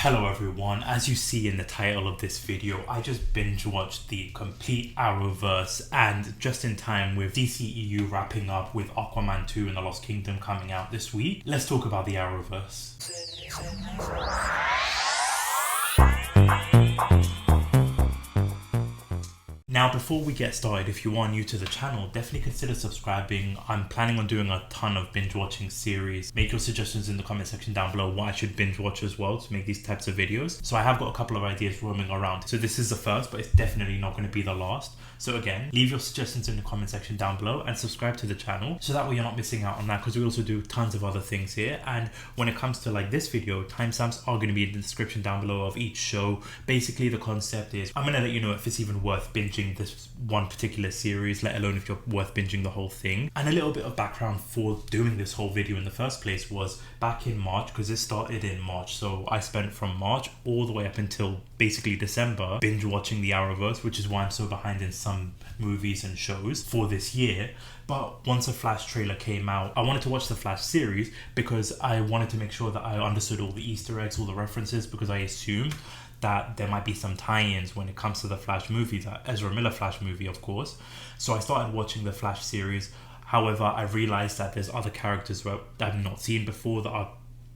Hello everyone, as you see in the title of this video, I just binge watched the complete Arrowverse, and just in time with DCEU wrapping up with Aquaman 2 and the Lost Kingdom coming out this week. Let's talk about the Arrowverse. Now, before we get started, if you are new to the channel, definitely consider subscribing. I'm planning on doing a ton of binge watching series. Make your suggestions in the comment section down below what I should binge watch as well to make these types of videos. So I have got a couple of ideas roaming around. So this is the first, but it's definitely not going to be the last. So again, leave your suggestions in the comment section down below and subscribe to the channel so that way you're not missing out on that, because we also do tons of other things here. And when it comes to like this video, timestamps are going to be in the description down below of each show. Basically, the concept is I'm going to let you know if it's even worth binging this one particular series, let alone if you're worth binging the whole thing. And a little bit of background for doing this whole video in the first place was back in March, because this started in March. So I spent from March all the way up until basically December binge watching the Arrowverse, which is why I'm so behind in some movies and shows for this year. But once a Flash trailer came out, I wanted to watch the Flash series because I wanted to make sure that I understood all the Easter eggs, all the references, because I assumed that there might be some tie-ins when it comes to the Flash movie, that Ezra Miller Flash movie, of course. So I started watching the Flash series. However, I realized that there's other characters that I've not seen before that are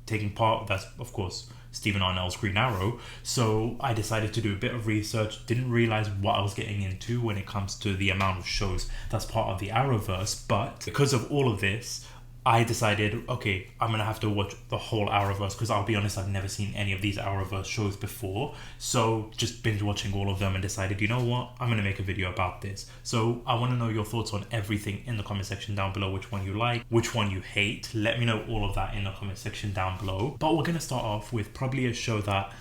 taking part. That's, of course, Stephen Amell's Green Arrow. So I decided to do a bit of research. Didn't realize what I was getting into when it comes to the amount of shows that's part of the Arrowverse. But because of all of this, I decided, okay, I'm going to have to watch the whole Arrowverse, because I'll be honest, I've never seen any of these Arrowverse shows before. So just binge watching all of them and decided, you know what, I'm going to make a video about this. So I want to know your thoughts on everything in the comment section down below, which one you like, which one you hate. Let me know all of that in the comment section down below. But we're going to start off with probably a show that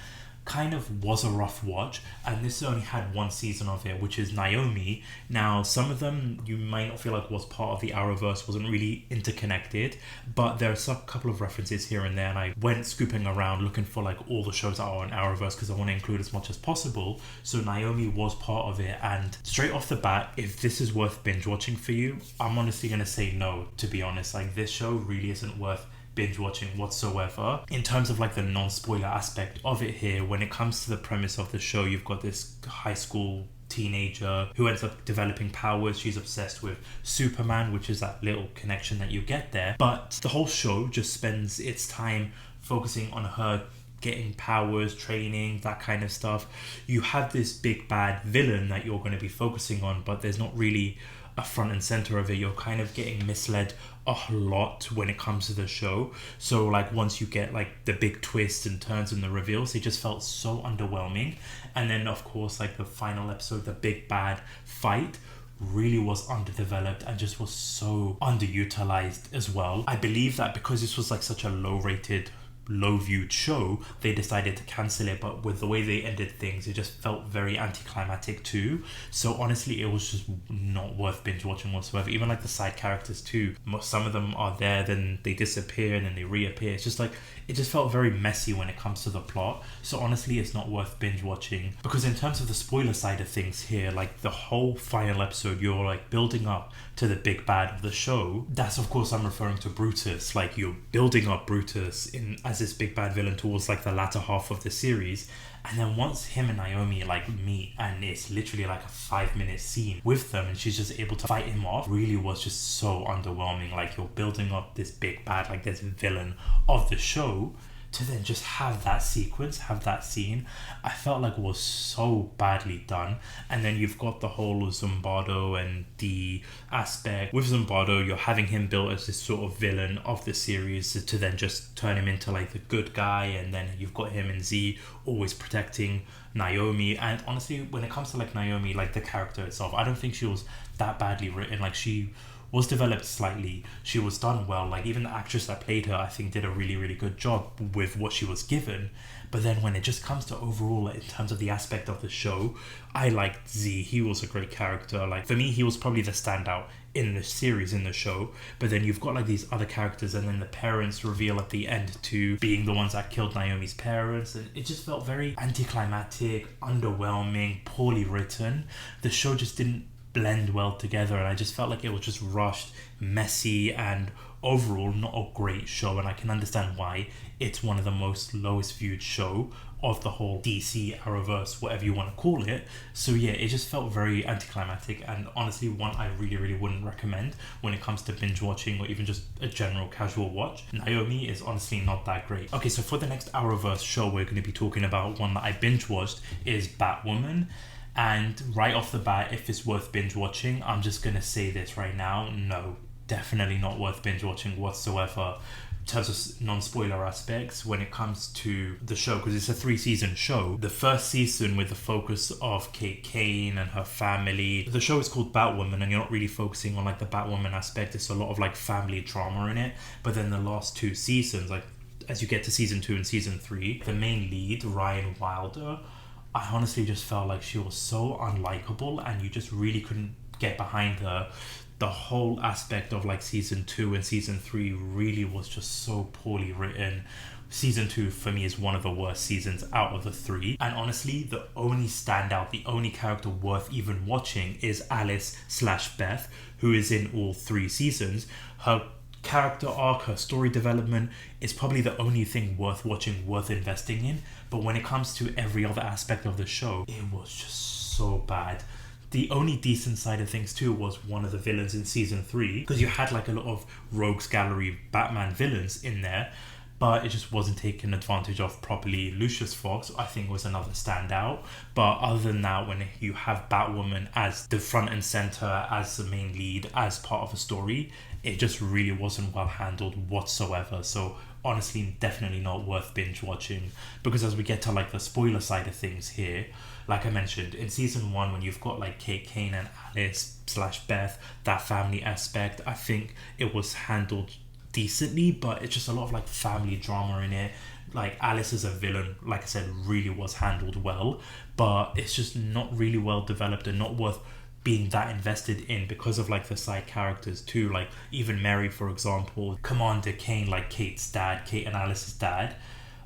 kind of was a rough watch, and this only had one season of it, which is Noami. Now, some of them you might not feel like was part of the Arrowverse, wasn't really interconnected, but there's a couple of references here and there, and I went scooping around looking for like all the shows that are on Arrowverse because I want to include as much as possible. So Noami was part of it, and straight off the bat, if this is worth binge watching for you, I'm honestly going to say no, to be honest. Like, this show really isn't worth binge watching whatsoever. In terms of like the non-spoiler aspect of it here, when it comes to the premise of the show, you've got this high school teenager who ends up developing powers. She's obsessed with Superman, which is that little connection that you get there. But the whole show just spends its time focusing on her getting powers, training, that kind of stuff. You have this big bad villain that you're going to be focusing on, but there's not really a front and center of it. You're kind of getting misled a lot when it comes to the show. So like once you get like the big twists and turns and the reveals, it just felt so underwhelming. And then of course like the final episode, the big bad fight, really was underdeveloped and just was so underutilized as well. I believe that because this was like such a low viewed show, they decided to cancel it, but with the way they ended things, it just felt very anticlimactic too. So honestly, it was just not worth binge watching whatsoever. Even like the side characters too, some of them are there, then they disappear and then they reappear. It's just like, it just felt very messy when it comes to the plot. So honestly, it's not worth binge watching. Because in terms of the spoiler side of things here, like the whole final episode, you're like building up to the big bad of the show. That's, of course, I'm referring to Brutus. Like, you're building up Brutus as this big bad villain towards like the latter half of the series, and then once him and Noami like meet, and it's literally like a 5-minute scene with them and she's just able to fight him off, really was just so underwhelming. Like, you're building up this big bad, like this villain of the show, to then just have that sequence, have that scene, I felt like was so badly done. And then you've got the whole Zumbardo and the aspect with Zumbardo, you're having him built as this sort of villain of the series to then just turn him into like the good guy, and then you've got him and Z always protecting Noami. And honestly, when it comes to like Noami, like the character itself, I don't think she was that badly written. Like, she was developed slightly, she was done well. Like, even the actress that played her, I think, did a really good job with what she was given. But then when it just comes to overall, in terms of the aspect of the show, I liked Z. He was a great character. Like, for me, he was probably the standout in the series, in the show. But then you've got like these other characters, and then the parents reveal at the end to being the ones that killed Naomi's parents, and it just felt very anticlimactic, underwhelming, poorly written. The show just didn't blend well together, and I just felt like it was just rushed, messy, and overall not a great show. And I can understand why it's one of the most lowest viewed show of the whole DC Arrowverse, whatever you want to call it. So yeah, it just felt very anticlimactic, and honestly one I really wouldn't recommend when it comes to binge watching or even just a general casual watch. Noami is honestly not that great. Okay, so for the next Arrowverse show we're going to be talking about, one that I binge watched, is Batwoman. And right off the bat, if it's worth binge watching, I'm just going to say this right now, no, definitely not worth binge watching whatsoever. In terms of non-spoiler aspects when it comes to the show, because it's a 3-season show. The first season with the focus of Kate Kane and her family. The show is called Batwoman, and you're not really focusing on like the Batwoman aspect. It's a lot of like family drama in it. But then the last 2 seasons, like as you get to season 2 and season 3, the main lead, Ryan Wilder, I honestly just felt like she was so unlikable, and you just really couldn't get behind her. The whole aspect of like season 2 and season 3 really was just so poorly written. Season 2 for me is one of the worst seasons out of the 3. And honestly, the only standout, the only character worth even watching is Alice/Beth, who is in all 3 seasons. Her character arc, her story development is probably the only thing worth watching, worth investing in. But when it comes to every other aspect of the show, it was just so bad. The only decent side of things too was one of the villains in season 3, because you had like a lot of rogues gallery Batman villains in there, but it just wasn't taken advantage of properly. Lucius Fox, I think, was another standout. But other than that, when you have Batwoman as the front and center, as the main lead, as part of a story, it just really wasn't well handled whatsoever. So honestly, definitely not worth binge watching. Because as we get to like the spoiler side of things here, like I mentioned, in season 1, when you've got like Kate Kane and Alice/Beth, that family aspect, I think it was handled decently, but it's just a lot of like family drama in it. Like Alice as a villain, like I said, really was handled well, but it's just not really well developed and not worth being that invested in because of like the side characters too. Like even Mary, for example, Commander Kane, like Kate and Alice's dad,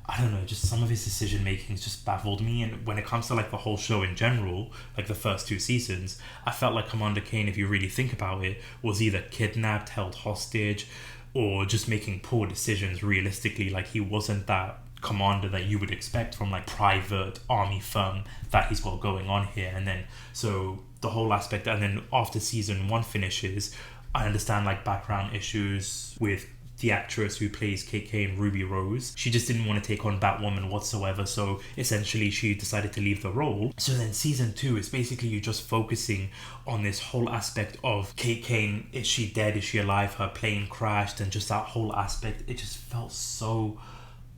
I don't know, just some of his decision making just baffled me. And when it comes to like the whole show in general, like the first 2 seasons, I felt like Commander Kane, if you really think about it, was either kidnapped, held hostage, or just making poor decisions realistically. Like he wasn't that commander that you would expect from like private army firm that he's got going on here. And then so the whole aspect, and then after season 1 finishes, I understand like background issues with the actress who plays Kate Kane, Ruby Rose. She just didn't want to take on Batwoman whatsoever, so essentially she decided to leave the role. So then season 2 is basically you just focusing on this whole aspect of Kate Kane. Is she dead? Is she alive? Her plane crashed, and just that whole aspect. It just felt so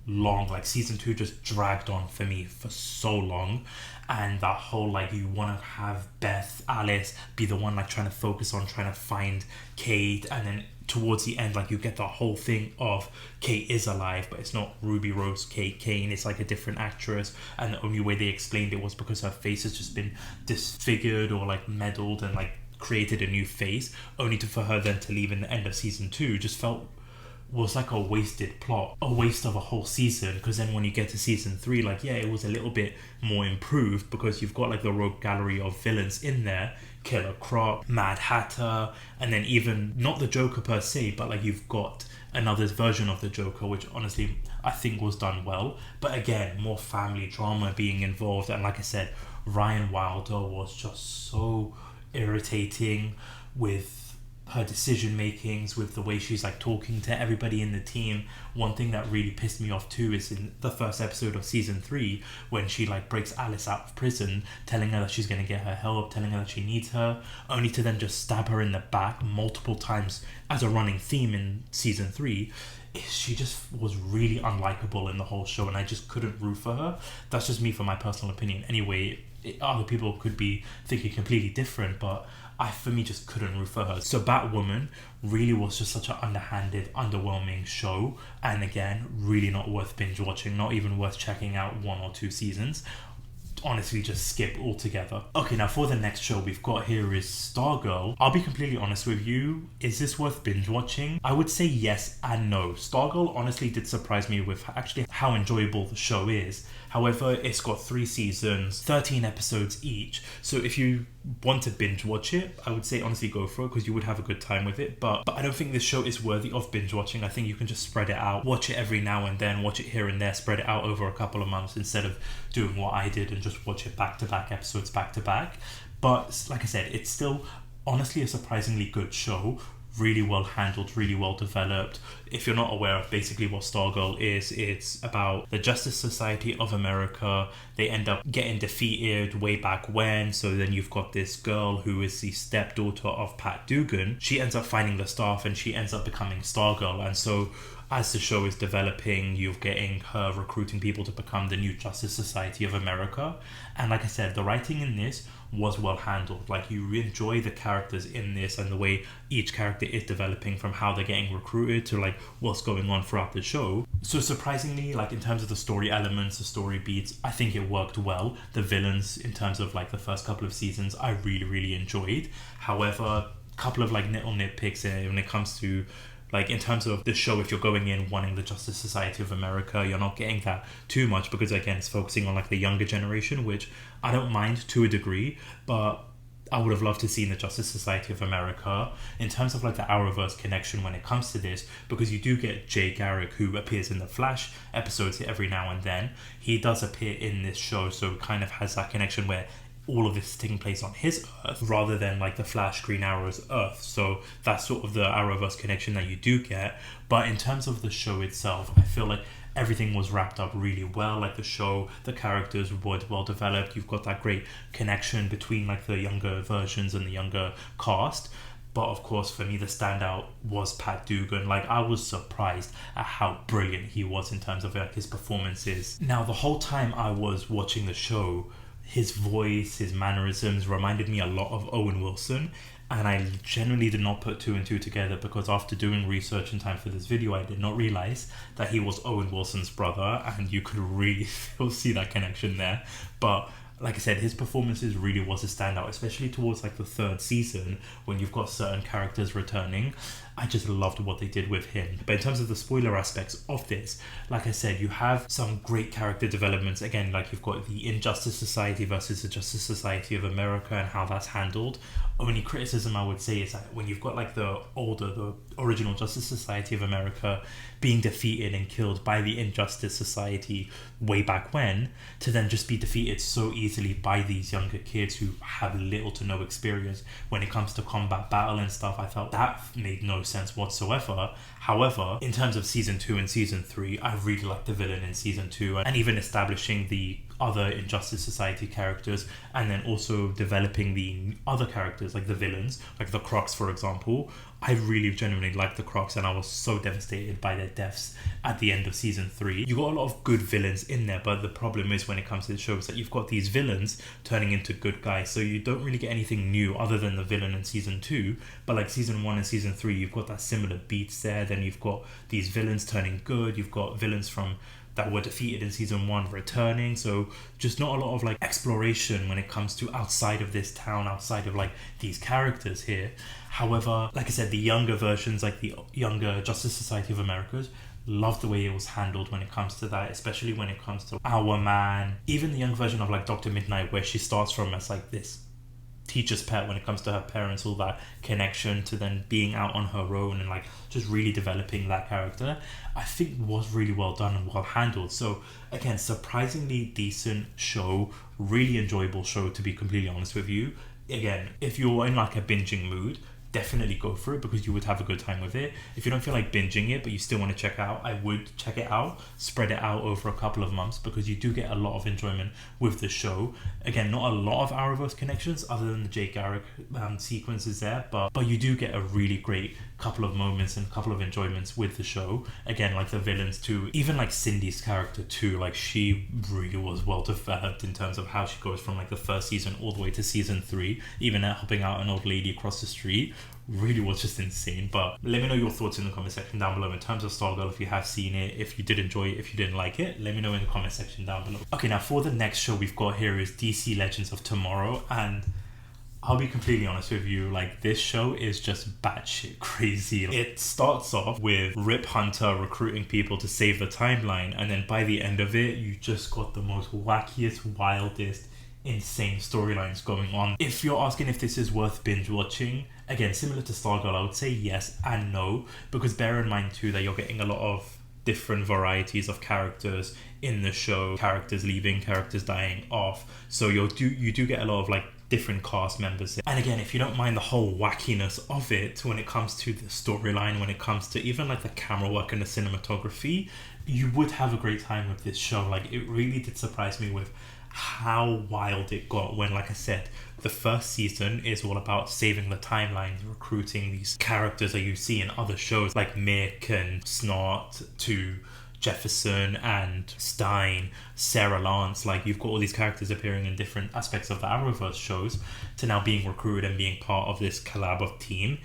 long. Like season 2 just dragged on for me for so long. And that whole like you want to have Alice be the one like trying to focus on trying to find Kate, and then towards the end like you get the whole thing of Kate is alive, but it's not Ruby Rose Kate Kane, it's like a different actress, and the only way they explained it was because her face has just been disfigured or like meddled and like created a new face, only for her then to leave in the end of season 2. Just felt was like a wasted plot, a waste of a whole season. Because then when you get to season 3, like yeah, it was a little bit more improved because you've got like the rogue gallery of villains in there, Killer Croc, Mad Hatter, and then even not the Joker per se, but like you've got another version of the Joker, which honestly I think was done well. But again, more family drama being involved, and like I said, Ryan Wilder was just so irritating with her decision makings, with the way she's like talking to everybody in the team. One thing that really pissed me off too is in the first episode of season 3 when she like breaks Alice out of prison, telling her that she's going to get her help, telling her that she needs her, only to then just stab her in the back multiple times. As a running theme in season 3, she just was really unlikable in the whole show, and I just couldn't root for her. That's just me, for my personal opinion anyway. Other people could be thinking completely different, but I, for me, just couldn't root for her. So Batwoman really was just such an underhanded, underwhelming show, and again, really not worth binge watching, not even worth checking out 1 or 2 seasons. Honestly, just skip altogether. Okay, now for the next show we've got here is StarGirl. I'll be completely honest with you, is this worth binge watching? I would say yes and no. StarGirl honestly did surprise me with actually how enjoyable the show is. However, it's got 3 seasons, 13 episodes each. So if you want to binge watch it, I would say honestly go for it, because you would have a good time with it. But I don't think this show is worthy of binge watching. I think you can just spread it out, watch it every now and then, watch it here and there, spread it out over a couple of months instead of doing what I did and just watch it back-to-back episodes back-to-back. But like I said, it's still honestly a surprisingly good show. Really well handled, really well developed. If you're not aware of basically what StarGirl is, it's about the Justice Society of America. They end up getting defeated way back when. So then you've got this girl who is the stepdaughter of Pat Dugan. She ends up finding the staff and she ends up becoming StarGirl. And so as the show is developing, you're getting her recruiting people to become the new Justice Society of America. And like I said, the writing in this was well handled. Like, you enjoy the characters in this and the way each character is developing, from how they're getting recruited to like what's going on throughout the show. So surprisingly, like in terms of the story elements, the story beats, I think it worked well. The villains, in terms of like the first couple of seasons, I really enjoyed. However, a couple of like little nitpicks when it comes to like, in terms of the show, if you're going in wanting the Justice Society of America, you're not getting that too much, because again, it's focusing on like the younger generation, which I don't mind to a degree, but I would have loved to see in the Justice Society of America. In terms of like the Arrowverse connection when it comes to this, because you do get Jay Garrick, who appears in the Flash episodes every now and then. He does appear in this show, so it kind of has that connection where all of this is taking place on his Earth rather than like the Flash Green Arrow's Earth. So that's sort of the Arrowverse connection that you do get. But in terms of the show itself, I feel like everything was wrapped up really well. Like the show, the characters were well developed. You've got that great connection between like the younger versions and the younger cast. But of course, for me, the standout was Pat Dugan. Like, I was surprised at how brilliant he was in terms of like his performances. Now, the whole time I was watching the show, his voice, his mannerisms reminded me a lot of Owen Wilson, and I genuinely did not put 2 and 2 together, because after doing research in time for this video, I did not realize that he was Owen Wilson's brother, and you could really see that connection there. But like I said, his performances really was a standout, especially towards like the 3rd season when you've got certain characters returning. I just loved what they did with him. But in terms of the spoiler aspects of this, like I said, you have some great character developments. Again, like you've got the Injustice Society versus the Justice Society of America and how that's handled. Only criticism I would say is that when you've got like the original Justice Society of America being defeated and killed by the Injustice Society way back when, to then just be defeated so easily by these younger kids who have little to no experience when it comes to combat battle and stuff, I felt that made no sense whatsoever. However, in terms of season 2 and season 3, I really liked the villain in season 2, and even establishing the other Injustice Society characters, and then also developing the other characters like the villains, like the Crocs for example. I really genuinely liked the Crocs, and I was so devastated by their deaths at the end of season 3. You got a lot of good villains in there, but the problem is when it comes to the show is that you've got these villains turning into good guys, so you don't really get anything new other than the villain in season 2. But like season 1 and season 3, you've got that similar beats there. Then you've got these villains turning good, you've got villains from that were defeated in season 1 returning. So just not a lot of like exploration when it comes to outside of this town, outside of like these characters here. However, like I said, the younger versions, like the younger Justice Society of Americas, love the way it was handled when it comes to that, especially when it comes to Our Man, even the young version of like Dr. Midnight, where she starts from as like this teacher's pet when it comes to her parents, all that connection to then being out on her own and like just really developing that character, I think was really well done and well handled. So again, surprisingly decent show, really enjoyable show, to be completely honest with you. Again, if you're in like a binging mood, definitely go for it, because you would have a good time with it. If you don't feel like binging it but you still want to check it out, I would check it out, spread it out over a couple of months, because you do get a lot of enjoyment with the show. Again, not a lot of Arrowverse connections other than the Jay Garrick sequences there, but you do get a really great couple of moments and a couple of enjoyments with the show. Again, like the villains too, even like Cindy's character too, like she really was well developed in terms of how she goes from like the 1st season all the way to season 3, even at helping out an old lady across the street. Really was just insane. But let me know your thoughts in the comment section down below in terms of StarGirl, if you have seen it, if you did enjoy it, if you didn't like it, let me know in the comment section down below. Okay, now for the next show we've got here is DC Legends of Tomorrow, and I'll be completely honest with you, like, this show is just batshit crazy. It starts off with Rip Hunter recruiting people to save the timeline, and then by the end of it, you just got the most wackiest, wildest, insane storylines going on. If you're asking if this is worth binge watching, again, similar to StarGirl, I would say yes and no, because bear in mind too that you're getting a lot of different varieties of characters in the show, characters leaving, characters dying off, so you do get a lot of like different cast members. And again, if you don't mind the whole wackiness of it when it comes to the storyline, when it comes to even like the camera work and the cinematography, you would have a great time with this show. Like, it really did surprise me with how wild it got when, like I said, the first season is all about saving the timelines, recruiting these characters that you see in other shows like Mick and Snart to Jefferson and Stein, Sarah Lance. Like, you've got all these characters appearing in different aspects of the Arrowverse shows to now being recruited and being part of this collab of team.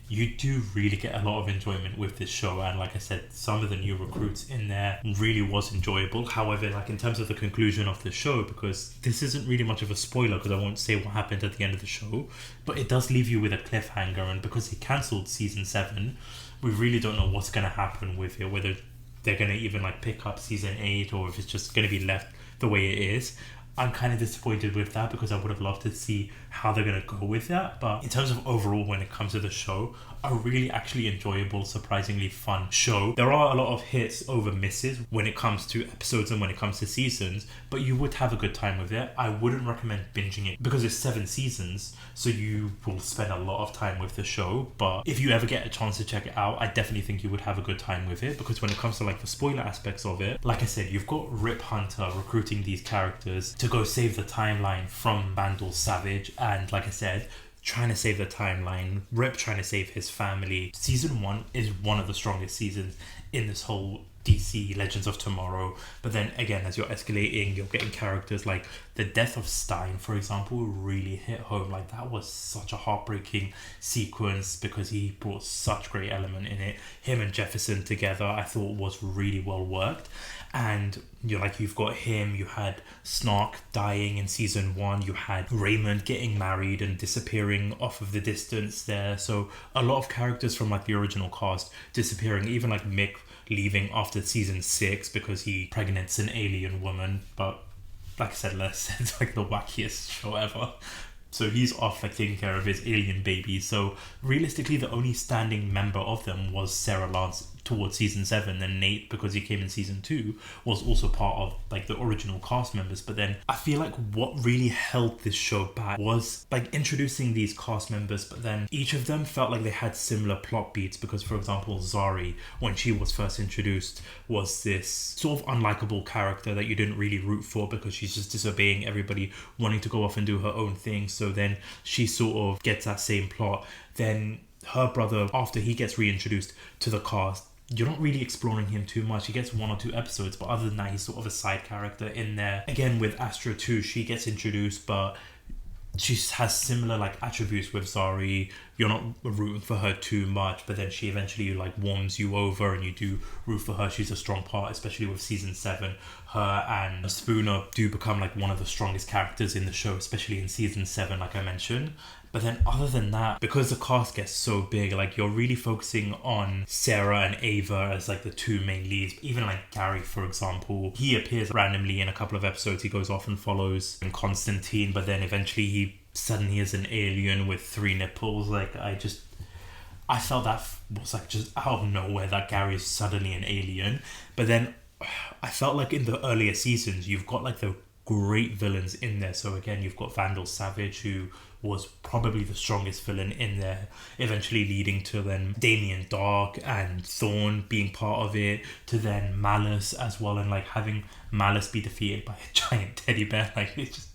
You do really get a lot of enjoyment with this show, and like I said, some of the new recruits in there really was enjoyable. However, like in terms of the conclusion of the show, because this isn't really much of a spoiler because I won't say what happened at the end of the show, but it does leave you with a cliffhanger, and because he cancelled season 7, we really don't know what's going to happen with it, whether they're going to even like pick up season 8 or if it's just going to be left the way it is. I'm kind of disappointed with that because I would have loved to see how they're going to go with that. But in terms of overall, when it comes to the show, a really actually enjoyable, surprisingly fun show. There are a lot of hits over misses when it comes to episodes and when it comes to seasons, but you would have a good time with it. I wouldn't recommend binging it because it's 7 seasons, so you will spend a lot of time with the show. But if you ever get a chance to check it out, I definitely think you would have a good time with it, because when it comes to like the spoiler aspects of it, like I said, you've got Rip Hunter recruiting these characters to go save the timeline from Vandal Savage, and like I said, trying to save the timeline, Rip trying to save his family. Season 1 is one of the strongest seasons in this whole DC Legends of Tomorrow. But then again, as you're escalating, you're getting characters like the death of Stein, for example, really hit home. Like, that was such a heartbreaking sequence because he brought such great element in it. Him and Jefferson together, I thought was really well worked. And you've got him, you had Snark dying in season 1, you had Raymond getting married and disappearing off of the distance there. So a lot of characters from like the original cast disappearing, even like Mick leaving after season 6 because he impregnates an alien woman. But like I said, it's like the wackiest show ever. So he's off like taking care of his alien baby. So realistically, the only standing member of them was Sarah Lance towards season 7, and Nate, because he came in season 2, was also part of like the original cast members. But then I feel like what really held this show back was like introducing these cast members, but then each of them felt like they had similar plot beats. Because for example, Zari, when she was first introduced, was this sort of unlikable character that you didn't really root for because she's just disobeying everybody, wanting to go off and do her own thing. So then she sort of gets that same plot. Then her brother, after he gets reintroduced to the cast, you're not really exploring him too much. He gets 1 or 2 episodes, but other than that, he's sort of a side character in there. Again, with Astra too, she gets introduced, but she has similar like attributes with Zari. You're not rooting for her too much, but then she eventually like warms you over and you do root for her. She's a strong part, especially with season 7. Her and Spooner do become like one of the strongest characters in the show, especially in season 7, like I mentioned. But then other than that, because the cast gets so big, like you're really focusing on Sarah and Ava as like the 2 main leads. Even like Gary, for example, he appears randomly in a couple of episodes. He goes off and follows Constantine, but then eventually he suddenly is an alien with 3 nipples. Like, I felt that was like just out of nowhere that Gary is suddenly an alien. But then I felt like in the earlier seasons, you've got like the great villains in there. So again, you've got Vandal Savage, who was probably the strongest villain in there, eventually leading to then Damien Dark and Thorn being part of it, to then Malice as well, and like having Malice be defeated by a giant teddy bear. Like, it's just,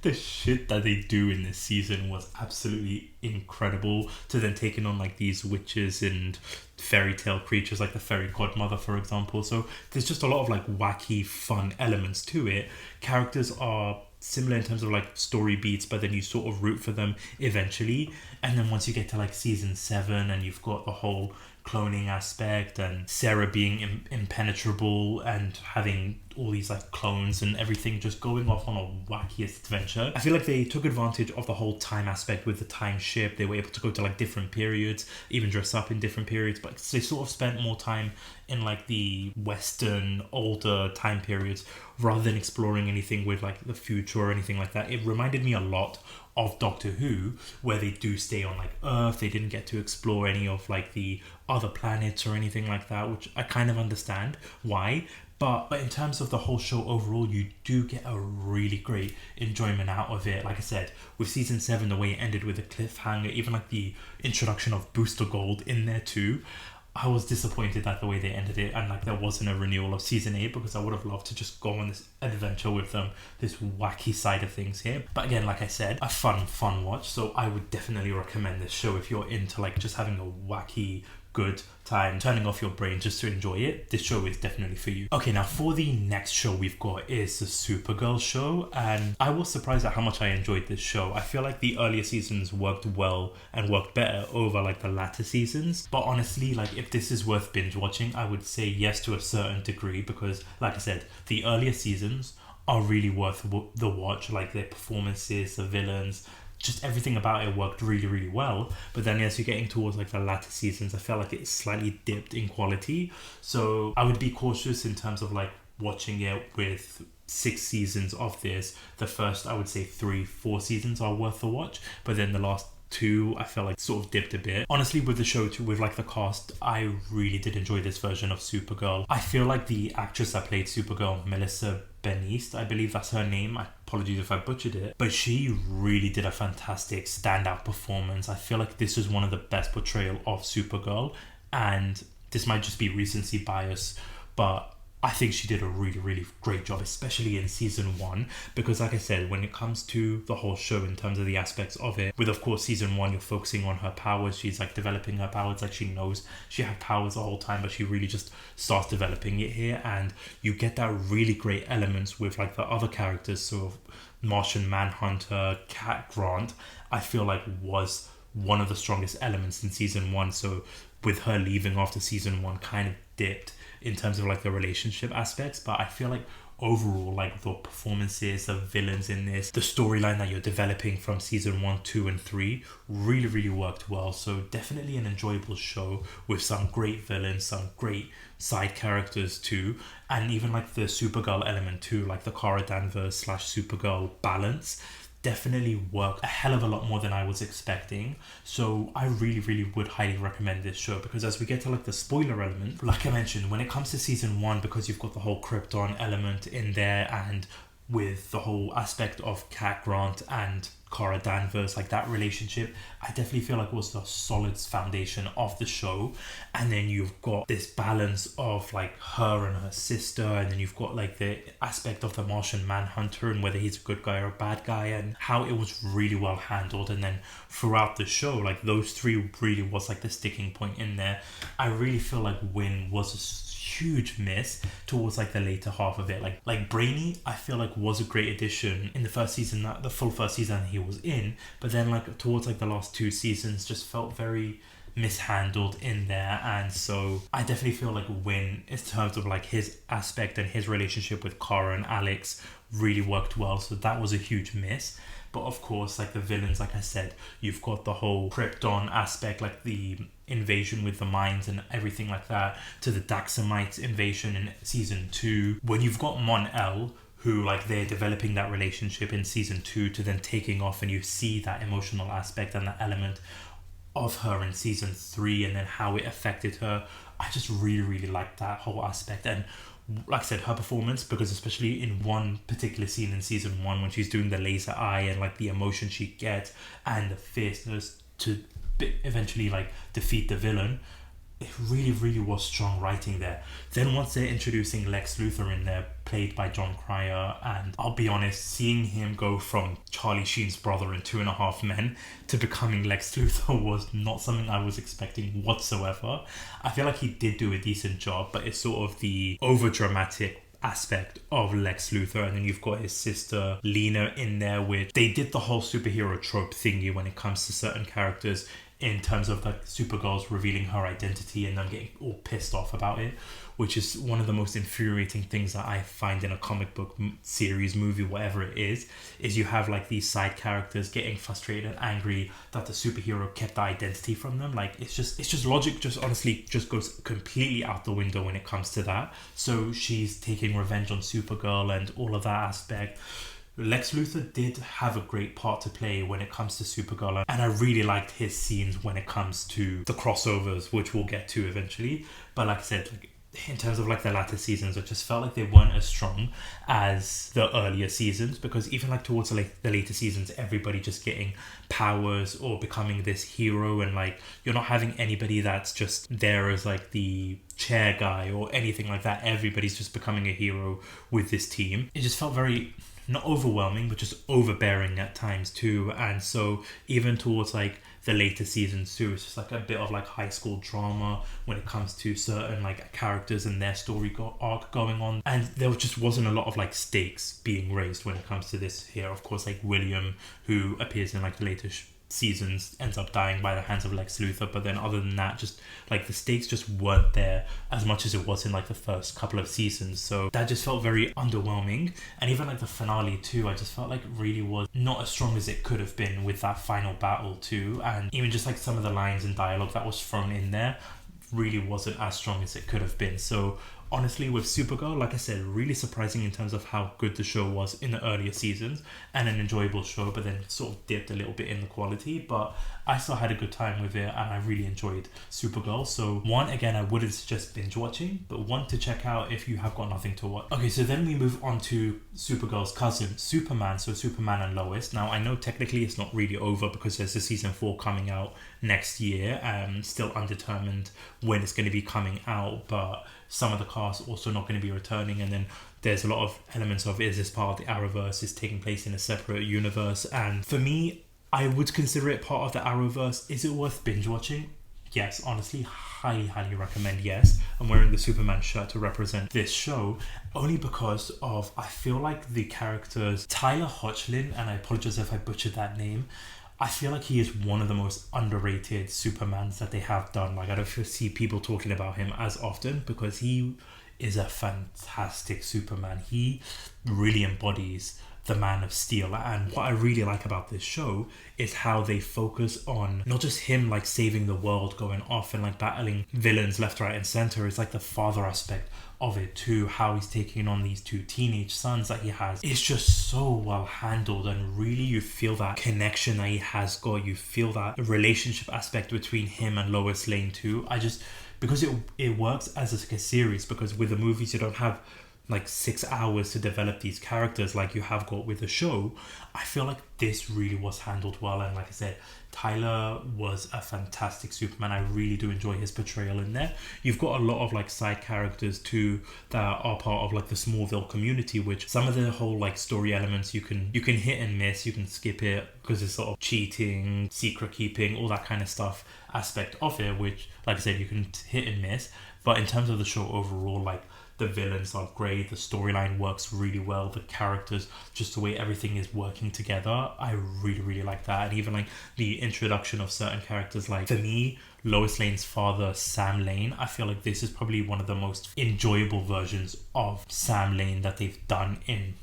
the shit that they do in this season was absolutely incredible. To then taking on like these witches and fairy tale creatures like the fairy godmother, for example. So there's just a lot of like wacky fun elements to it. Characters are similar in terms of like story beats, but then you sort of root for them eventually. And then once you get to like season 7 and you've got the whole cloning aspect and Sarah being impenetrable and having all these like clones and everything just going off on a wackiest adventure. I feel like they took advantage of the whole time aspect with the time ship. They were able to go to like different periods, even dress up in different periods, but they sort of spent more time in like the Western older time periods rather than exploring anything with like the future or anything like that. It reminded me a lot of Doctor Who, where they do stay on like Earth. They didn't get to explore any of like the other planets or anything like that, which I kind of understand why. But in terms of the whole show overall, you do get a really great enjoyment out of it. Like I said, with season 7, the way it ended with a cliffhanger, even like the introduction of Booster Gold in there too, I was disappointed at the way they ended it, and like there wasn't a renewal of season 8, because I would have loved to just go on this adventure with them, this wacky side of things here. But again, like I said, a fun watch, so I would definitely recommend this show if you're into like just having a wacky good time, turning off your brain just to enjoy it. This show is definitely for you. Okay, now for the next show we've got is the Supergirl show, and I was surprised at how much I enjoyed this show. I feel like the earlier seasons worked well and worked better over like the latter seasons, but honestly, like if this is worth binge watching, I would say yes to a certain degree, because like I said, the earlier seasons are really worth the watch. Like their performances, the villains, just everything about it worked really well. But then as you're getting towards like the latter seasons, I felt like it slightly dipped in quality, so I would be cautious in terms of like watching it with 6 seasons of this. The first, I would say 3-4 seasons are worth the watch, but then the last 2 I felt like sort of dipped a bit. Honestly, with the show too, with like the cast, I really did enjoy this version of Supergirl. I feel like the actress that played Supergirl, Melissa Benoist, I believe that's her name, apologies if I butchered it, but she really did a fantastic standout performance. I feel like this is one of the best portrayal of Supergirl, and this might just be recency bias, but I think she did a really great job, especially in season 1, because like I said, when it comes to the whole show in terms of the aspects of it, with of course season 1 you're focusing on her powers, she's like developing her powers, like she knows she had powers the whole time, but she really just starts developing it here, and you get that really great elements with like the other characters. So Martian Manhunter, Cat Grant, I feel like was one of the strongest elements in season 1, so with her leaving after season 1 kind of dipped in terms of like the relationship aspects. But I feel like overall, like the performances, the villains in this, the storyline that you're developing from season 1, 2 and 3 really worked well. So definitely an enjoyable show with some great villains, some great side characters too, and even like the Supergirl element too, like the Kara Danvers / Supergirl balance definitely worked a hell of a lot more than I was expecting. So I really would highly recommend this show, because as we get to like the spoiler element, like I mentioned, when it comes to season 1, because you've got the whole Krypton element in there, and with the whole aspect of Cat Grant and Kara Danvers, like that relationship, I definitely feel like it was the solid foundation of the show. And then you've got this balance of like her and her sister, and then you've got like the aspect of the Martian Manhunter and whether he's a good guy or a bad guy, and how it was really well handled. And then throughout the show, like those 3 really was like the sticking point in there. I really feel like Wynn was a huge miss towards like the later half of it. Like Brainy, I feel like was a great addition in the first season, the full first season he was in, but then like towards like the last 2 seasons just felt very mishandled in there. And so I definitely feel like Wynn, in terms of like his aspect and his relationship with Kara and Alex, really worked well, so that was a huge miss. But of course, like the villains, like I said, you've got the whole Krypton aspect, like the invasion with the mines and everything like that, to the Daxamites invasion in season 2. When you've got Mon-El, who like they're developing that relationship in season 2 to then taking off, and you see that emotional aspect and that element of her in season 3, and then how it affected her. I just really liked that whole aspect. And like I said, her performance, because especially in one particular scene in season 1 when she's doing the laser eye and like the emotion she gets and the fierceness to eventually like defeat the villain, it really was strong writing there. Then once they're introducing Lex Luthor in there, played by John Cryer, and I'll be honest, seeing him go from Charlie Sheen's brother in 2.5 Men to becoming Lex Luthor was not something I was expecting whatsoever. I feel like he did do a decent job, but it's sort of the over dramatic aspect of Lex Luthor. And then you've got his sister Lena in there, which they did the whole superhero trope thingy when it comes to certain characters in terms of like Supergirl's revealing her identity and them getting all pissed off about it, which is one of the most infuriating things that I find in a comic book series, movie, whatever it is you have like these side characters getting frustrated and angry that the superhero kept the identity from them. Like it's just logic just honestly just goes completely out the window when it comes to that. So she's taking revenge on Supergirl and all of that aspect. Lex Luthor did have a great part to play when it comes to Supergirl, and I really liked his scenes when it comes to the crossovers, which we'll get to eventually. But like I said, like in terms of like the latter seasons, I just felt like they weren't as strong as the earlier seasons, because even like towards like the later seasons, everybody just getting powers or becoming this hero, and like you're not having anybody that's just there as like the chair guy or anything like that. Everybody's just becoming a hero with this team. It just felt very not overwhelming, but just overbearing at times too. And so even towards like the later seasons too, it's just like a bit of like high school drama when it comes to certain like characters and their story arc going on, and there just wasn't a lot of like stakes being raised when it comes to this here. Of course, like William, who appears in like the later seasons, ends up dying by the hands of Lex Luthor, but then other than that, just like the stakes just weren't there as much as it was in like the first couple of seasons. So that just felt very underwhelming. And even like the finale too, I just felt like really was not as strong as it could have been with that final battle too. And even just like some of the lines and dialogue that was thrown in there really wasn't as strong as it could have been. So honestly, with Supergirl, like I said, really surprising in terms of how good the show was in the earlier seasons, and an enjoyable show, but then sort of dipped a little bit in the quality. But I still had a good time with it, and I really enjoyed Supergirl. So one, again, I wouldn't suggest binge watching, but one to check out if you have got nothing to watch. Okay, so then we move on to Supergirl's cousin, Superman. So Superman and Lois. Now, I know technically it's not really over because there's a season 4 coming out next year, and still undetermined when it's going to be coming out, but some of the cast also not going to be returning, and then there's a lot of elements of, is this part of the Arrowverse, is taking place in a separate universe? And for me, I would consider it part of the Arrowverse. Is it worth binge watching? Yes, honestly, highly recommend. Yes, I'm wearing the Superman shirt to represent this show, only because of, I feel like the characters, Tyler Hoechlin, and I apologize if I butchered that name, I feel like he is one of the most underrated Supermans that they have done. Like, I don't see people talking about him as often because he is a fantastic Superman. He really embodies the Man of Steel. And what I really like about this show is how they focus on not just him like saving the world, going off and like battling villains left, right and center. It's like the father aspect of it too, how he's taking on these 2 teenage sons that he has. It's just so well handled, and really you feel that connection that he has got. You feel that relationship aspect between him and Lois Lane too. Because it works as a series, because with the movies you don't have like 6 hours to develop these characters like you have got with the show. I feel like this really was handled well, and like I said, Tyler was a fantastic Superman. I really do enjoy his portrayal in there. You've got a lot of like side characters too that are part of like the Smallville community, which some of the whole like story elements you can hit and miss, you can skip it because it's sort of cheating, secret keeping, all that kind of stuff aspect of it, which like I said, you can hit and miss. But in terms of the show overall, like the villains are great, the storyline works really well, the characters, just the way everything is working together, I really like that. And even like the introduction of certain characters, like for me, Lois Lane's father, Sam Lane, I feel like this is probably one of the most enjoyable versions of Sam Lane that they've done in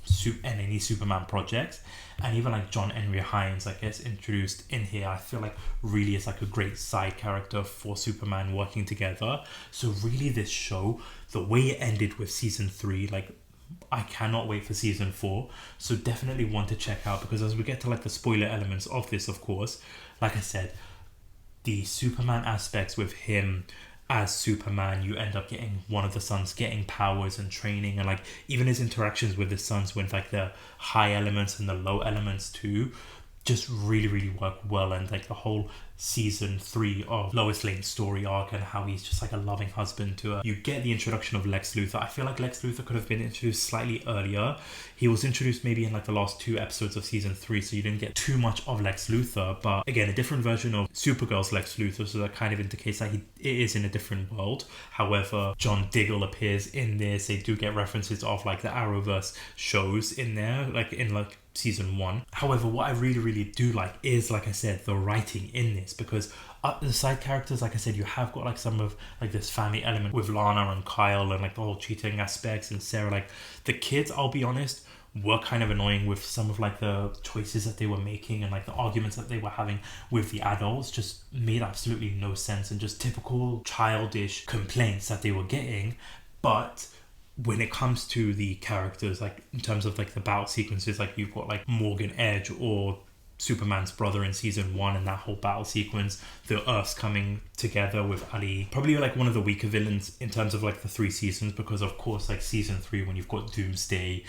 any Superman projects. And even like John Henry Hines, I guess, introduced in here, I feel like really is like a great side character for Superman working together. So really this show, the way it ended with season 3, like I cannot wait for season 4. So definitely want to check out, because as we get to like the spoiler elements of this, of course, like I said, the Superman aspects with him as Superman, you end up getting one of the sons getting powers and training, and like even his interactions with the sons with like the high elements and the low elements too, just really work well. And like the whole season 3 of Lois Lane's story arc and how he's just like a loving husband to her. You get the introduction of Lex Luthor. I feel like Lex Luthor could have been introduced slightly earlier. He was introduced maybe in like the last 2 episodes of season 3, so you didn't get too much of Lex Luthor, but again, a different version of Supergirl's Lex Luthor, so that kind of indicates that it is in a different world. However, John Diggle appears in this. They do get references of like the Arrowverse shows in there, like in like season 1. However, what I really do like is, like I said, the writing in this, because the side characters, like I said, you have got like some of like this family element with Lana and Kyle and like the whole cheating aspects and Sarah. Like the kids, I'll be honest, were kind of annoying with some of like the choices that they were making, and like the arguments that they were having with the adults just made absolutely no sense, and just typical childish complaints that they were getting. But when it comes to the characters, like in terms of like the battle sequences, like you've got like Morgan Edge or Superman's brother in season 1, and that whole battle sequence, the Earths coming together with Ali, probably like one of the weaker villains in terms of like the 3 seasons, because of course like season 3, when you've got Doomsday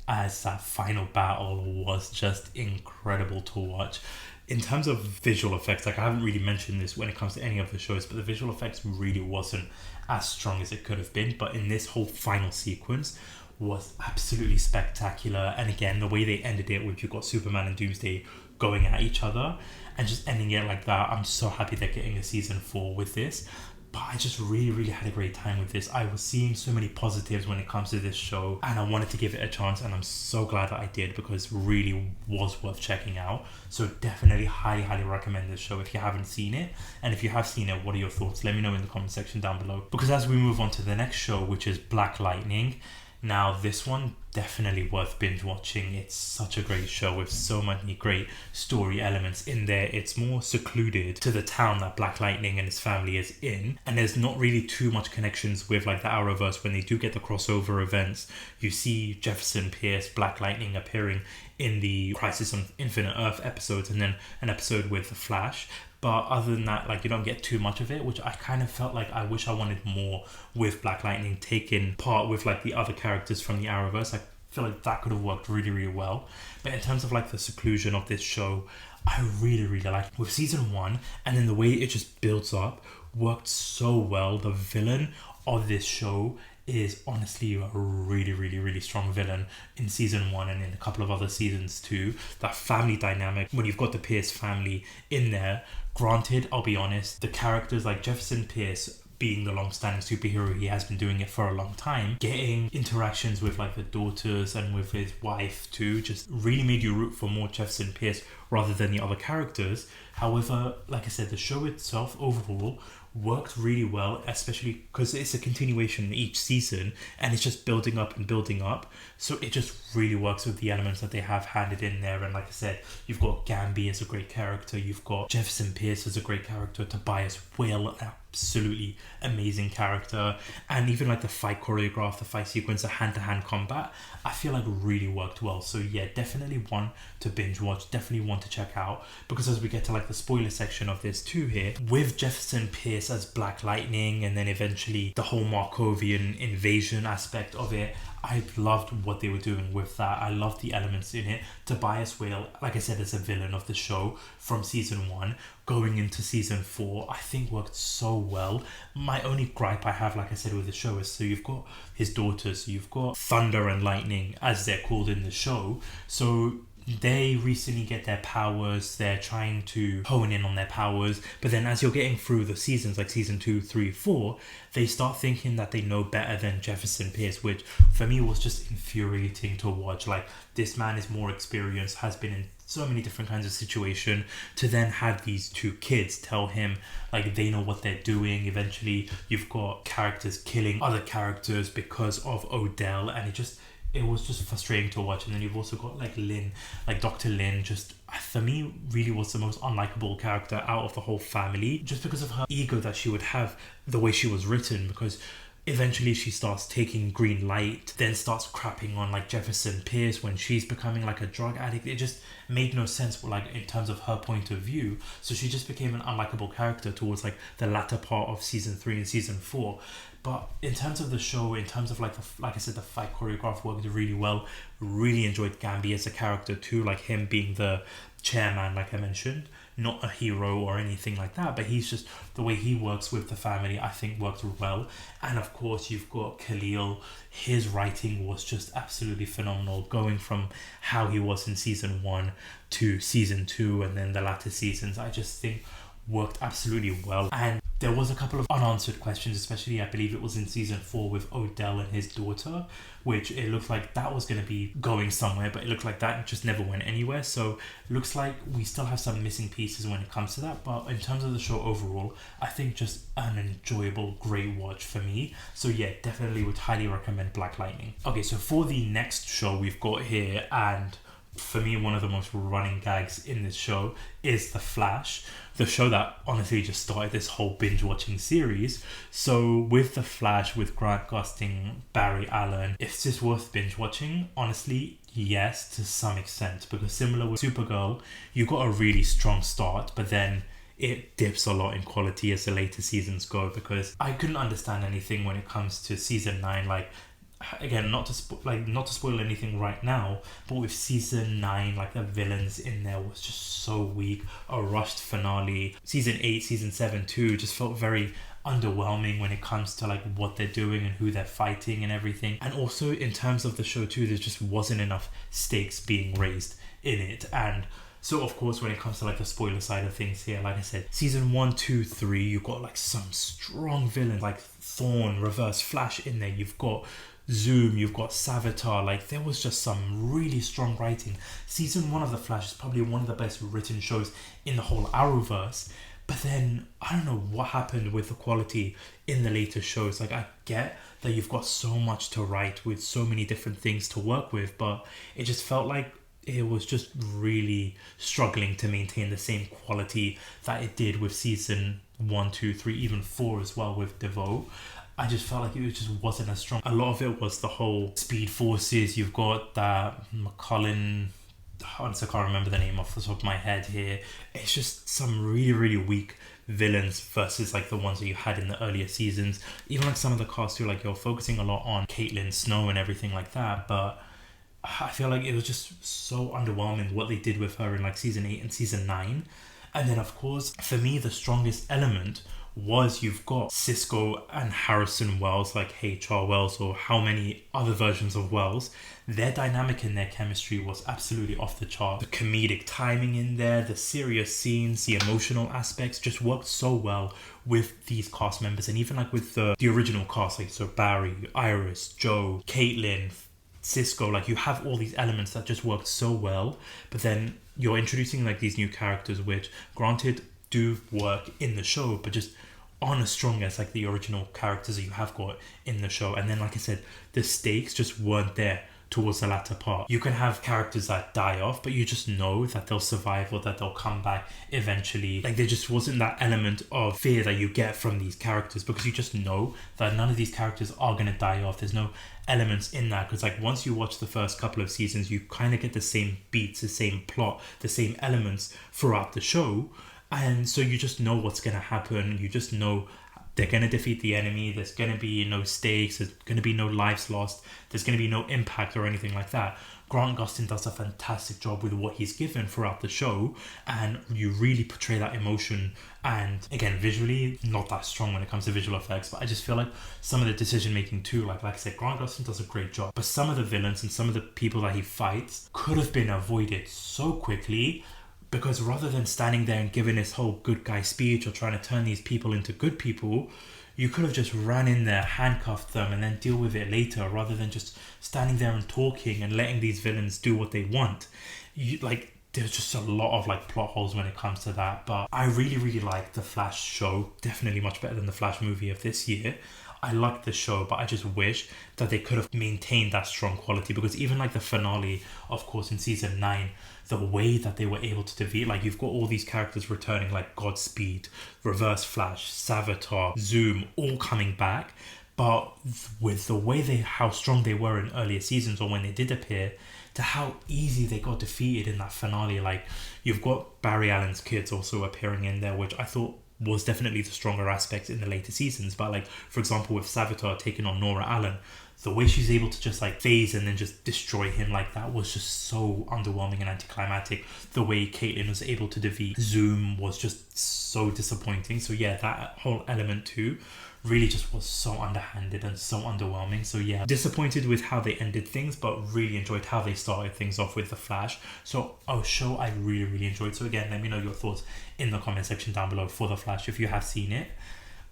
as that final battle, was just incredible to watch. In terms of visual effects, like I haven't really mentioned this when it comes to any of the shows, but the visual effects really wasn't as strong as it could have been. But in this whole final sequence was absolutely spectacular. And again, the way they ended it with, you've got Superman and Doomsday going at each other and just ending it like that. I'm so happy they're getting a season 4 with this. But I just really had a great time with this. I was seeing so many positives when it comes to this show, and I wanted to give it a chance, and I'm so glad that I did, because it really was worth checking out. So definitely highly recommend this show if you haven't seen it. And if you have seen it, what are your thoughts? Let me know in the comment section down below. Because as we move on to the next show, which is Black Lightning, now this one definitely worth binge watching. It's such a great show with so many great story elements in there. It's more secluded to the town that Black Lightning and his family is in, and there's not really too much connections with like the Arrowverse. When they do get the crossover events, you see Jefferson Pierce, Black Lightning appearing in the Crisis on Infinite Earth episodes, and then an episode with the Flash. But other than that, like you don't get too much of it, which I kind of felt like I wish I wanted more with Black Lightning taking part with like the other characters from the Arrowverse. I feel like that could have worked really well. But in terms of like the seclusion of this show, I really liked with season 1, and then the way it just builds up worked so well. The villain of this show is honestly a really strong villain in season 1 and in a couple of other seasons too. That family dynamic, when you've got the Pierce family in there, granted, I'll be honest, the characters like Jefferson Pierce, being the long-standing superhero he has been doing it for a long time, getting interactions with like the daughters and with his wife too, just really made you root for more Jefferson Pierce rather than the other characters. However, like I said, the show itself overall worked really well, especially because it's a continuation each season and it's just building up, so it just really works with the elements that they have handed in there. And like I said, you've got Gamby as a great character, you've got Jefferson Pierce as a great character, Tobias Whale, absolutely amazing character, and even like the fight choreograph, the fight sequence, the hand-to-hand combat, I feel like really worked well. So yeah, definitely one to binge watch, definitely one to check out, because as we get to like the spoiler section of this too here, with Jefferson Pierce as Black Lightning and then eventually the whole Markovian invasion aspect of it, I loved what they were doing with that. I loved the elements in it. Tobias Whale, like I said, is a villain of the show from season 1 going into season 4, I think worked so well. My only gripe I have, like I said, with the show is, so you've got his daughters, you've got Thunder and Lightning as they're called in the show, so they recently get their powers, they're trying to hone in on their powers, but then as you're getting through the seasons, like season 2, 3, 4, they start thinking that they know better than Jefferson Pierce, which for me was just infuriating to watch. Like, this man is more experienced, has been in so many different kinds of situations, to then have these 2 kids tell him like they know what they're doing. Eventually you've got characters killing other characters because of Odell, and it was just frustrating to watch. And then you've also got like Lynn, like Dr. Lynn, just for me really was the most unlikable character out of the whole family, just because of her ego that she would have, the way she was written, because eventually she starts taking green light, then starts crapping on like Jefferson Pierce when she's becoming like a drug addict. It just made no sense, like in terms of her point of view. So she just became an unlikable character towards like the latter part of season 3 and season 4. But in terms of the show, in terms of like I said, the fight choreograph worked really well. Really enjoyed Gamby as a character too, like him being the chairman, like I mentioned, not a hero or anything like that, but he's just, the way he works with the family, I think worked well. And of course you've got Khalil, his writing was just absolutely phenomenal, going from how he was in season 1 to season 2 and then the latter seasons. I just think worked absolutely well. And there was a couple of unanswered questions, especially I believe it was in season 4 with Odell and his daughter, which it looked like that was going to be going somewhere, but it looked like that just never went anywhere. So it looks like we still have some missing pieces when it comes to that. But in terms of the show overall, I think just an enjoyable, great watch for me. So yeah, definitely would highly recommend Black Lightning. Okay, so for the next show we've got here, and for me, one of the most running gags in this show is The Flash, the show that honestly just started this whole binge watching series. So with The Flash, with Grant Gustin, Barry Allen, is this worth binge watching? Honestly, yes, to some extent, because similar with Supergirl, you got a really strong start, but then it dips a lot in quality as the later seasons go, because I couldn't understand anything when it comes to season 9. Like, again, not to spoil anything right now, but with season 9, like the villains in there was just so weak, a rushed finale. Season 8, season 7 too just felt very underwhelming when it comes to like what they're doing and who they're fighting and everything. And also in terms of the show too, there just wasn't enough stakes being raised in it. And so of course when it comes to like the spoiler side of things here, like I said, season 1, 2, 3, you've got like some strong villains like Thorn, Reverse Flash in there. You've got Zoom, you've got Savitar. Like, there was just some really strong writing. Season 1 of The Flash is probably one of the best written shows in the whole Arrowverse. But then, I don't know what happened with the quality in the later shows. Like, I get that you've got so much to write with so many different things to work with, but it just felt like it was just really struggling to maintain the same quality that it did with season 1, 2, 3, even 4 as well with DeVoe. I just felt like it just wasn't as strong. A lot of it was the whole Speed Forces. You've got that McCullen, honestly I can't remember the name off the top of my head here. It's just some really, really weak villains versus like the ones that you had in the earlier seasons. Even like some of the cast too, like you're focusing a lot on Caitlin Snow and everything like that, but I feel like it was just so underwhelming what they did with her in like season 8 and season 9. And then of course, for me, the strongest element was you've got Cisco and Harrison Wells, like HR Wells or how many other versions of Wells. Their dynamic and their chemistry was absolutely off the chart. The comedic timing in there, the serious scenes, the emotional aspects just worked so well with these cast members. And even like with the original cast, like so Barry, Iris, Joe, Caitlin, Cisco, like you have all these elements that just worked so well, but then you're introducing like these new characters which granted do work in the show but just aren't as strong as like the original characters that you have got in the show. And then like I said, the stakes just weren't there towards the latter part. You can have characters that die off, but you just know that they'll survive or that they'll come back eventually. Like there just wasn't that element of fear that you get from these characters because you just know that none of these characters are going to die off. There's no elements in that because like once you watch the first couple of seasons, you kind of get the same beats, the same plot, the same elements throughout the show. And so you just know what's going to happen. You just know they're going to defeat the enemy. There's going to be no stakes. There's going to be no lives lost. There's going to be no impact or anything like that. Grant Gustin does a fantastic job with what he's given throughout the show. And you really portray that emotion. And again, visually, not that strong when it comes to visual effects. But I just feel like some of the decision making too, like I said, Grant Gustin does a great job. But some of the villains and some of the people that he fights could have been avoided so quickly. Because rather than standing there and giving this whole good guy speech or trying to turn these people into good people, you could have just ran in there, handcuffed them, and then deal with it later, rather than just standing there and talking and letting these villains do what they want. There's just a lot of like plot holes when it comes to that. But I really, really like the Flash show. Definitely much better than the Flash movie of this year. I liked the show, but I just wish that they could have maintained that strong quality, because even like the finale, of course, in season 9, the way that they were able to defeat, like you've got all these characters returning, like Godspeed, Reverse Flash, Savitar, Zoom, all coming back, but with the way how strong they were in earlier seasons or when they did appear, to how easy they got defeated in that finale. Like you've got Barry Allen's kids also appearing in there, which I thought was definitely the stronger aspect in the later seasons. But like, for example, with Savitar taking on Nora Allen, the way she's able to just like phase and then just destroy him like that was just so underwhelming and anticlimactic. The way Caitlin was able to defeat Zoom was just so disappointing. So yeah, that whole element too really just was so underhanded and so underwhelming. So yeah, disappointed with how they ended things, but really enjoyed how they started things off with The Flash. So a show I really, really enjoyed. So again, let me know your thoughts in the comment section down below for The Flash if you have seen it.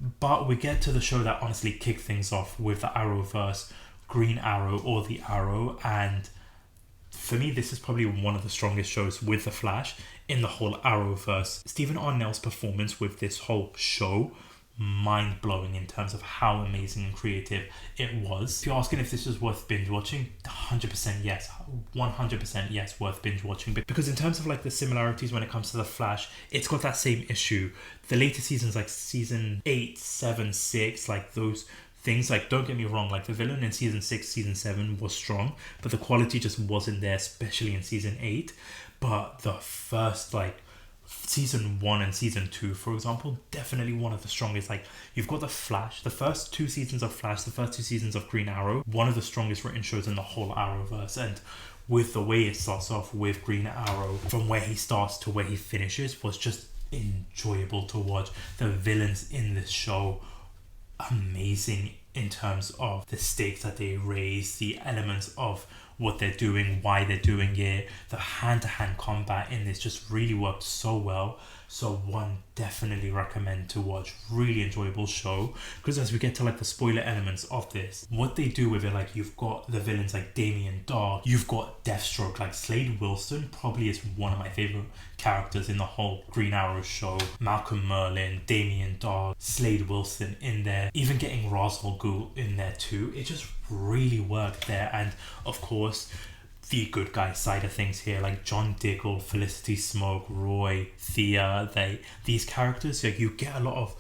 But we get to the show that honestly kicked things off with the Arrowverse, Green Arrow or The Arrow, and for me, this is probably one of the strongest shows with The Flash in the whole Arrowverse. Stephen Arnell's performance with this whole show, mind-blowing in terms of how amazing and creative it was. If you're asking if this is worth binge watching, 100% yes, 100% yes, worth binge watching. Because in terms of like the similarities when it comes to The Flash, it's got that same issue. The later seasons, like season 8, 7, 6, like those things, like don't get me wrong, like the villain in season 6, season 7 was strong, but the quality just wasn't there, especially in season 8. But the first like season 1 and season 2, for example, definitely one of the strongest. Like you've got The Flash, the first 2 seasons of Flash, the first 2 seasons of Green Arrow, one of the strongest written shows in the whole Arrowverse. And with the way it starts off with Green Arrow, from where he starts to where he finishes, was just enjoyable to watch. The villains in this show, amazing in terms of the stakes that they raise, the elements of what they're doing, why they're doing it. The hand-to-hand combat in this just really worked so well. So one, definitely recommend to watch. Really enjoyable show. Because as we get to like the spoiler elements of this, what they do with it, like you've got the villains like Damien Dark, you've got Deathstroke, like Slade Wilson probably is one of my favorite characters in the whole Green Arrow show. Malcolm Merlyn, Damien Dark, Slade Wilson in there, even getting Ra's al Ghul in there too. It just really worked there. And of course, the good guy side of things here, like John Diggle, Felicity Smoke, Roy, Thea, these characters, like you get a lot of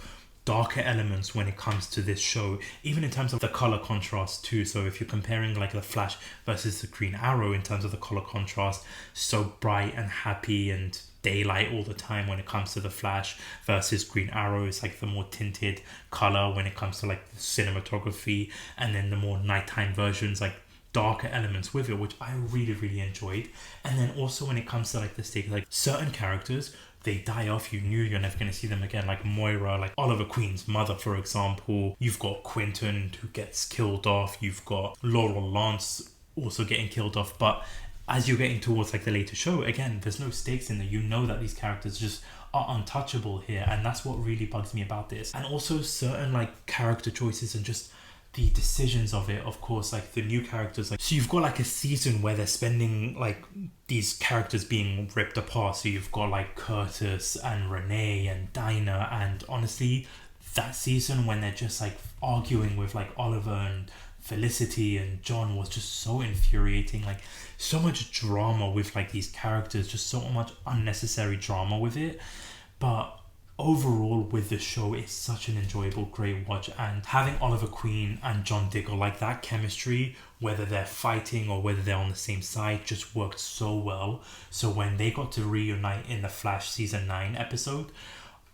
darker elements when it comes to this show, even in terms of the color contrast too. So if you're comparing like the Flash versus the Green Arrow in terms of the color contrast, so bright and happy and daylight all the time when it comes to the Flash, versus Green Arrow is like the more tinted color when it comes to like the cinematography, and then the more nighttime versions, like darker elements with it, which I really enjoyed. And then also when it comes to like the stake, like certain characters, they die off, you knew you're never going to see them again, like Moira, like Oliver Queen's mother, for example. You've got Quentin who gets killed off, you've got Laurel Lance also getting killed off. But as you're getting towards like the later show, again, there's no stakes in there. You know that these characters just are untouchable here, and that's what really bugs me about this. And also certain like character choices and just the decisions of it, of course, like the new characters, like so you've got like a season where they're spending like these characters being ripped apart. So you've got like Curtis and Renee and Dinah, and honestly that season when they're just like arguing with like Oliver and Felicity and John was just so infuriating. Like so much drama with like these characters, just so much unnecessary drama with it. But overall with the show, it's such an enjoyable, great watch. And having Oliver Queen and John Diggle, like that chemistry, whether they're fighting or whether they're on the same side, just worked so well. So when they got to reunite in the Flash season 9 episode,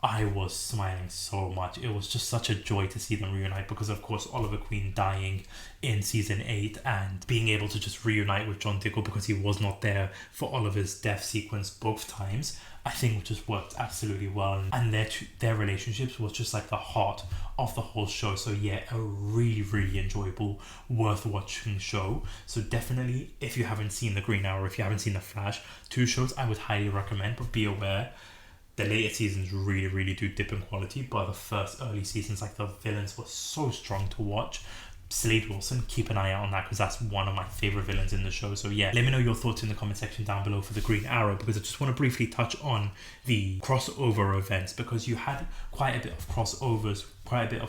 I was smiling so much. It was just such a joy to see them reunite, because of course Oliver Queen dying in season 8 and being able to just reunite with John Diggle because he was not there for Oliver's death sequence both times, I think just worked absolutely well. And their relationships was just like the heart of the whole show. So yeah, a really enjoyable, worth watching show. So definitely, if you haven't seen the Green Arrow, if you haven't seen the Flash, 2 shows I would highly recommend, but be aware the later seasons really do dip in quality, but the first early seasons, like the villains were so strong to watch. Slade Wilson, keep an eye out on that, because that's one of my favorite villains in the show. So yeah, let me know your thoughts in the comment section down below for the Green Arrow, because I just want to briefly touch on the crossover events, because you had quite a bit of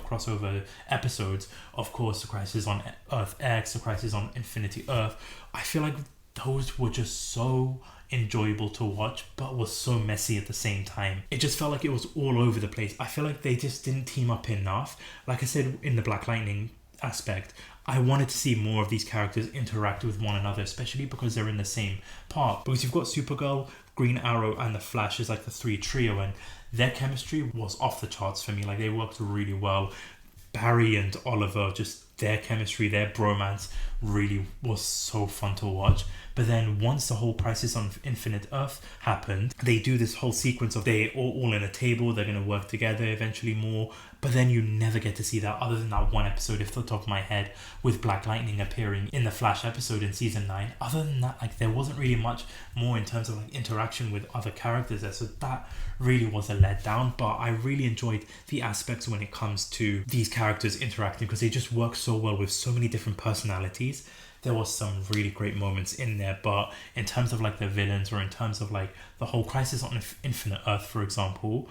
crossover episodes. Of course, the Crisis on Earth X, the Crisis on Infinity Earth. I feel like those were just so enjoyable to watch, but was so messy at the same time. It just felt like it was all over the place. I feel like they just didn't team up enough. Like I said in the Black Lightning aspect, I wanted to see more of these characters interact with one another, especially because they're in the same part. Because you've got Supergirl, Green Arrow, and the Flash is like the 3 trio, and their chemistry was off the charts for me. Like they worked really well. Barry and Oliver just their chemistry, their bromance really was so fun to watch. But then once the whole Crisis on Infinite Earth happened, they do this whole sequence of they all in a table, they're going to work together eventually more, but then you never get to see that other than that one episode off the top of my head with Black Lightning appearing in the Flash episode in season 9. Other than that, like, there wasn't really much more in terms of like interaction with other characters there, so that really was a letdown. But I really enjoyed the aspects when it comes to these characters interacting, because they just work so well with so many different personalities. There was some really great moments in there, but in terms of like the villains, or in terms of like the whole Crisis on Infinite Earth, for example,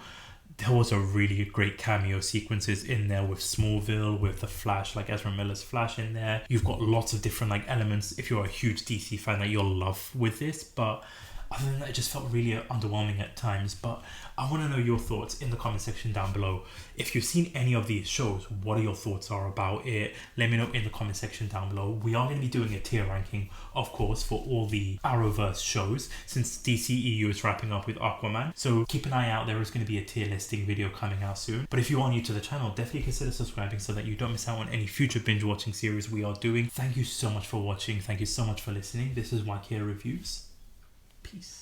there was a really great cameo sequences in there with Smallville, with the Flash, like Ezra Miller's Flash in there. You've got lots of different like elements, if you're a huge DC fan, that you'll love with this. But other than that, it just felt really underwhelming at times. But I want to know your thoughts in the comment section down below. If you've seen any of these shows, what are your thoughts are about it? Let me know in the comment section down below. We are going to be doing a tier ranking, of course, for all the Arrowverse shows, since DCEU is wrapping up with Aquaman. So keep an eye out. There is going to be a tier listing video coming out soon. But if you are new to the channel, definitely consider subscribing so that you don't miss out on any future binge watching series we are doing. Thank you so much for watching. Thank you so much for listening. This is Wakia Reviews. Peace.